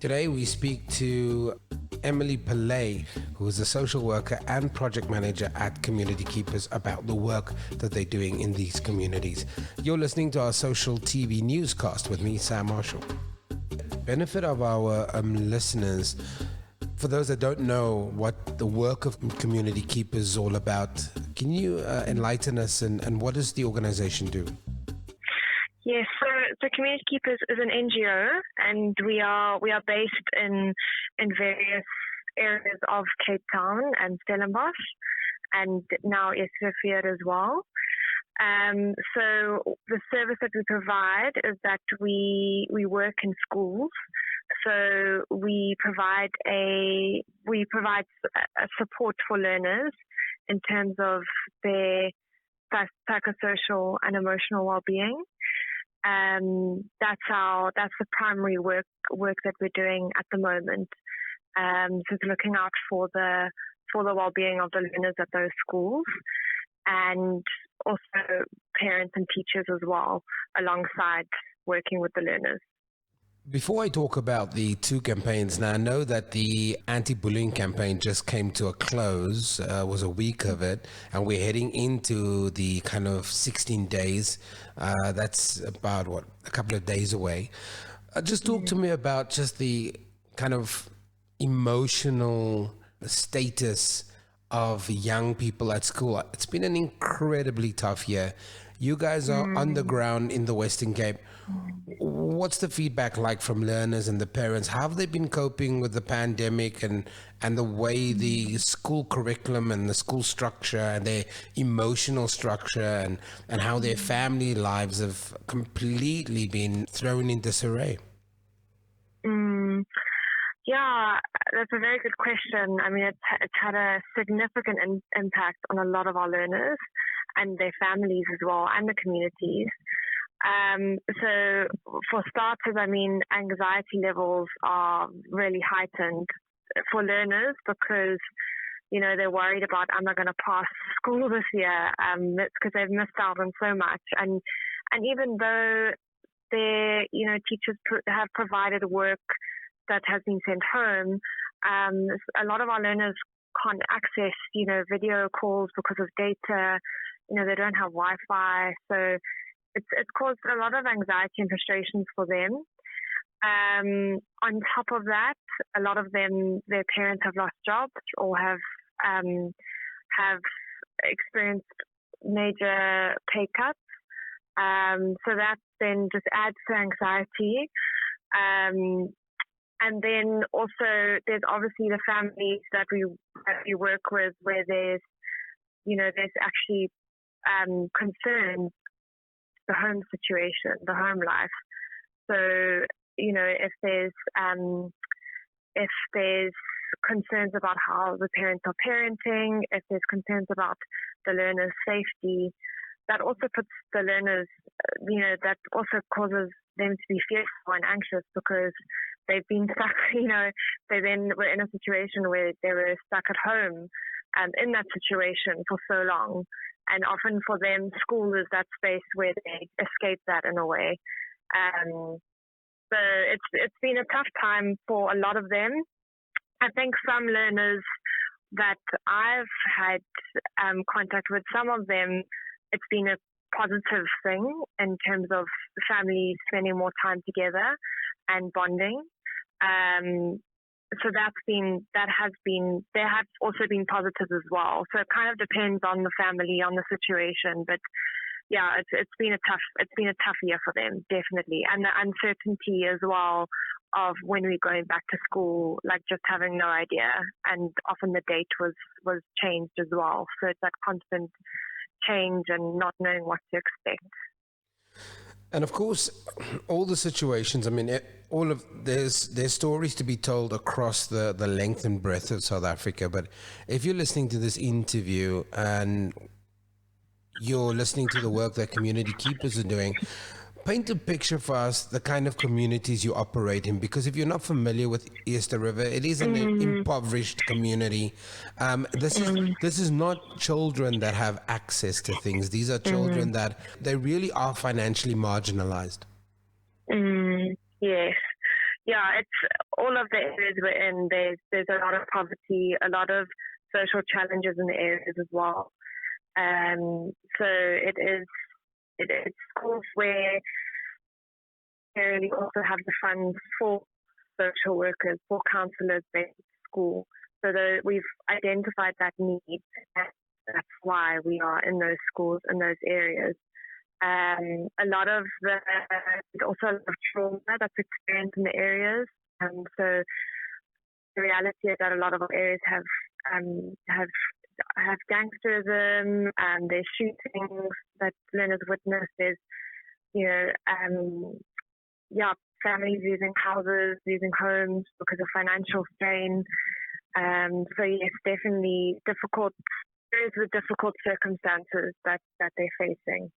Today we speak to Emily PIllay, who is a social worker and project manager at Community Keepers, about the work that they're doing in these communities. You're listening to our social TV newscast with me, Sam Marshall. Benefit of our listeners, for those that don't know what the work of Community Keepers is all about, can you enlighten us and what does the organization do? Yes, so Community Keepers is an NGO, and we are based in various areas of Cape Town and Stellenbosch, and now Esfried as well. So the service that we provide is that we work in schools. So we provide a support for learners in terms of their psychosocial and emotional well-being. That's the primary work that we're doing at the moment. So it's looking out for the well-being of the learners at those schools, and also parents and teachers as well, alongside working with the learners. Before I talk about the two campaigns, now I know that the anti-bullying campaign just came to a close, was a week of it, and we're heading into the kind of 16 days. That's about, a couple of days away. Just talk to me about just the kind of emotional status of young people at school. It's been an incredibly tough year. You guys are on the ground in the Western Cape. What's the feedback like from learners and the parents? How have they been coping with the pandemic and the way the school curriculum and the school structure and their emotional structure and how their family lives have completely been thrown in disarray? Yeah, that's a very good question. I mean, it's had a significant impact on a lot of our learners and their families as well, and the communities. So for starters, I mean, anxiety levels are really heightened for learners because, they're worried about, am I going to pass school this year? It's because they've missed out on so much. And even though their, teachers have provided work that has been sent home, a lot of our learners can't access, video calls because of data. They don't have Wi-Fi. So it's caused a lot of anxiety and frustrations for them. On top of that, a lot of them, their parents have lost jobs or have experienced major pay cuts. So that then just adds to anxiety. And then also there's obviously the families that we work with where there's actually concerns, the home situation, the home life. So, if there's concerns about how the parents are parenting, if there's concerns about the learner's safety, that also puts the learners, that also causes them to be fearful and anxious because they've been stuck, they then were in a situation where they were stuck at home in that situation for so long. And often for them, school is that space where they escape that in a way. So it's been a tough time for a lot of them. I think some learners that I've had contact with, some of them, it's been a positive thing in terms of families spending more time together and bonding. So there have also been positives as well. So it kind of depends on the family, on the situation. But yeah, it's been a tough year for them, definitely. And the uncertainty as well of when we're going back to school, like just having no idea. And often the date was changed as well. So it's that constant change and not knowing what to expect. And of course, all the situations, I mean, there's stories to be told across the length and breadth of South Africa. But if you're listening to this interview and you're listening to the work that Community Keepers are doing, paint a picture for us, the kind of communities you operate in, because if you're not familiar with Easter River, it is an impoverished community. This is not children that have access to things. These are children that they really are financially marginalized. Yes. it's all of the areas we're in. There's a lot of poverty, a lot of social challenges in the areas as well. So it's schools where we also have the funds for social workers, for counsellors based at school. So we've identified that need. That's why we are in those schools, in those areas. There's also a lot of trauma that's experienced in the areas. So the reality is that a lot of our areas have gangsterism, there's shootings that learners witness. There's, families losing houses, losing homes because of financial strain. So yes, definitely difficult areas with difficult circumstances that they're facing.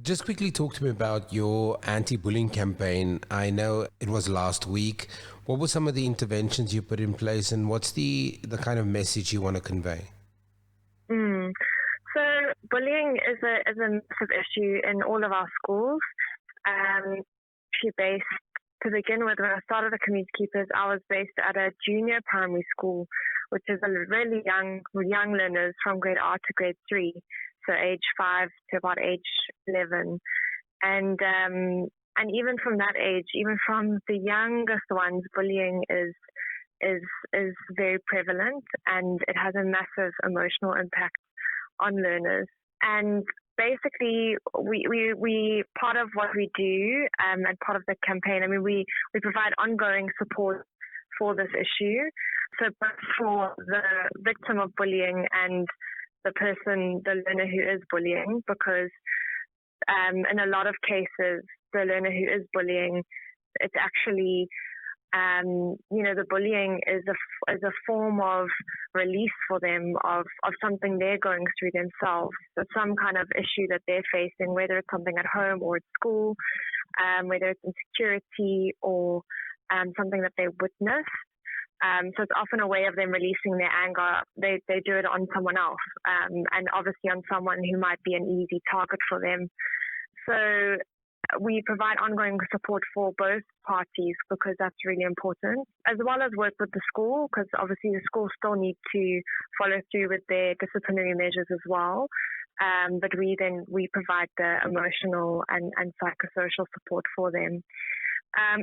Just quickly talk to me about your anti-bullying campaign. I know it was last week. What were some of the interventions you put in place, and what's the kind of message you want to convey? So bullying is a massive issue in all of our schools. To begin with, when I started at Community Keepers, I was based at a junior primary school, which is a really young learners from grade R to grade 3, so age 5 to about age 11. And even from that age, even from the youngest ones, bullying is very prevalent, and it has a massive emotional impact on learners. And basically, we part of what we do and part of the campaign, we provide ongoing support for this issue. So both for the victim of bullying and the learner who is bullying, because in a lot of cases, the learner who is bullying, it's actually the bullying is a form of release for them of something they're going through themselves. So some kind of issue that they're facing, whether it's something at home or at school, whether it's insecurity or something that they witnessed. So it's often a way of them releasing their anger. They do it on someone else, and obviously on someone who might be an easy target for them. So we provide ongoing support for both parties, because that's really important, as well as work with the school, because obviously the school still need to follow through with their disciplinary measures as well. But we provide the emotional and psychosocial support for them.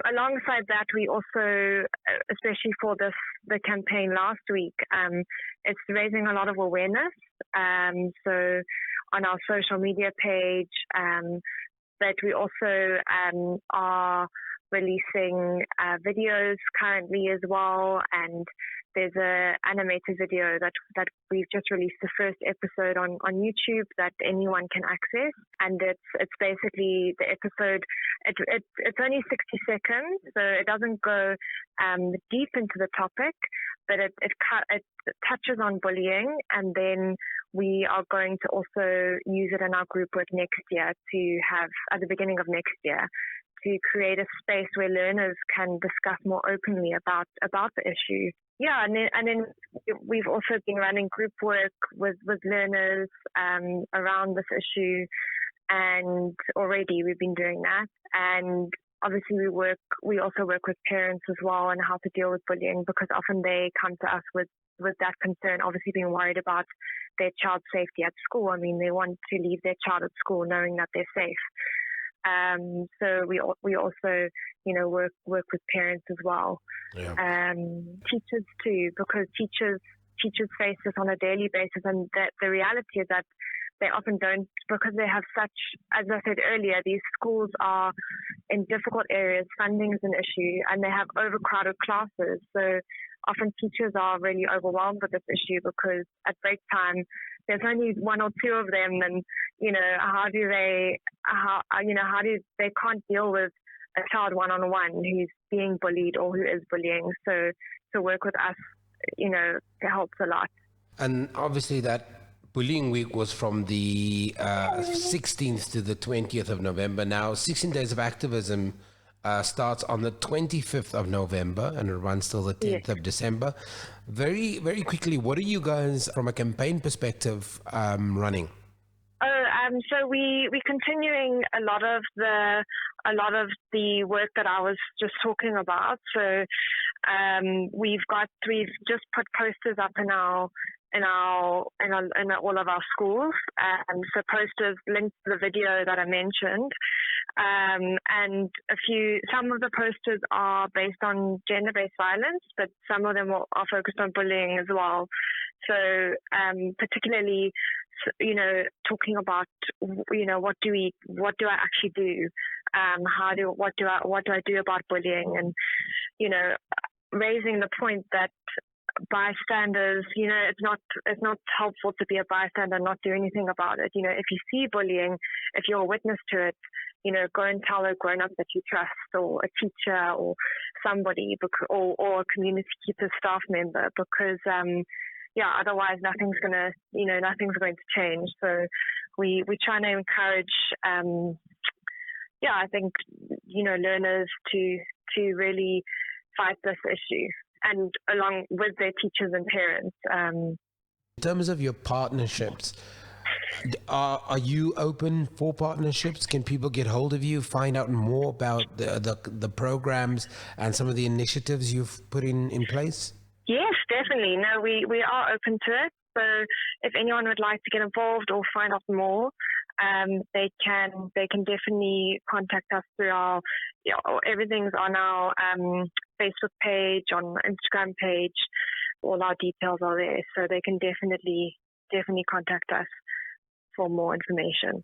Alongside that, we also, especially for the campaign last week, it's raising a lot of awareness. So on our social media page, but we also are releasing videos currently as well, and there's an animated video that we've just released the first episode on YouTube that anyone can access, and it's basically the episode. It's only 60 seconds, so it doesn't go deep into the topic, but it touches on bullying, and then we are going to also use it in our group work next year to have, at the beginning of next year, to create a space where learners can discuss more openly about the issue. Yeah, and then we've also been running group work with learners around this issue, and already we've been doing that. And obviously we also work with parents as well on how to deal with bullying, because often they come to us with that concern, obviously being worried about their child's safety at school. They want to leave their child at school knowing that they're safe. So we also, work with parents as well. Yeah. Teachers too, because teachers face this on a daily basis, and the reality is that they often don't, because they have such, as I said earlier, these schools are in difficult areas, funding is an issue, and they have overcrowded classes. So often teachers are really overwhelmed with this issue, because at break time there's only one or two of them, and how do they can't deal with a child one-on-one who's being bullied or who is bullying. So to work with us, helps a lot. And obviously that Bullying Week was from the 16th to the 20th of November. Now, 16 Days of Activism starts on the 25th of November and it runs till the 10th of December. Very, very quickly, what are you guys, from a campaign perspective, running? So we're continuing a lot of the work that I was just talking about. So we've just put posters up in all of our schools. So posters linked to the video that I mentioned. And some of the posters are based on gender-based violence, but some of them are focused on bullying as well. So particularly, talking about, what do I actually do? What do I do about bullying? And, raising the point that bystanders, it's not helpful to be a bystander and not do anything about it. If you see bullying, if you're a witness to it, go and tell a grown-up that you trust, or a teacher, or somebody, or a community staff member, because otherwise nothing's going to change. So we're trying to encourage, I think, learners to really fight this issue, and along with their teachers and parents. In terms of your partnerships, are you open for partnerships? Can people get hold of you, find out more about the programs and some of the initiatives you've put in place? Yes, definitely. No, we are open to it. So if anyone would like to get involved or find out more, they can definitely contact us through our, everything's on our Facebook page, on Instagram page. All our details are there, so they can definitely contact us for more information.